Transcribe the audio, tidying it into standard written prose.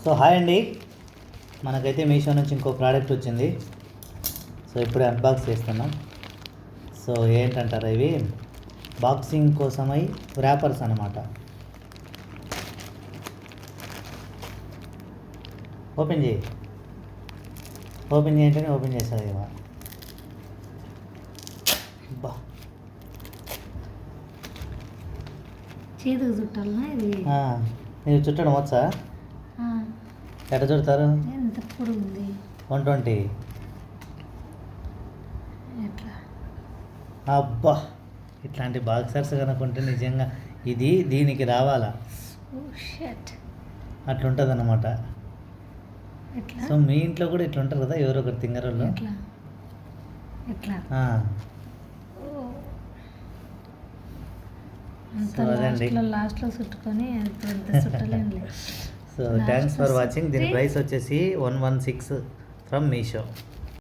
So hi అండి, మనకైతే మీషో నుంచి ఇంకో ప్రోడక్ట్ వచ్చింది. సో ఇప్పుడే అన్బాక్స్ చేస్తున్నాం. సో ఏంటంటారా, ఇవి బాక్సింగ్ కోసమై ర్యాపర్స్ అన్నమాట. ఓపెన్ చేయి, ఓపెన్ చేయంటేనే ఓపెన్ చేస్తుంది ఇవా. బా చేతుకు చుట్టాలనా ఇది? మీరు చుట్టడం వచ్చా? ఎట్లా చుడతారు? ఎంత పొడుగు ఉంది? 120. ఎట్లా? అబ్బా, ఇట్లాంటి బాక్సర్స్ కనుకుంటే నిజంగా ఇది దీనికి రావాలా, ఓ షట్. అట్లుంటుంది అన్నమాట. ఎట్లా? సో మీ ఇంట్లో కూడా ఇట్లా ఉంటారు కదా, ఎవరో ఒకరు తింగరోళ్ళు. ఎట్లా ఎట్లా? అంత సో అదండి. లాస్ట్లో చుట్టుకొని ఇప్పుడు అంత చుట్టలేండి. So thanks for watching. దీని ప్రైస్ వచ్చేసి 116 ఫ్రమ్ మీషో.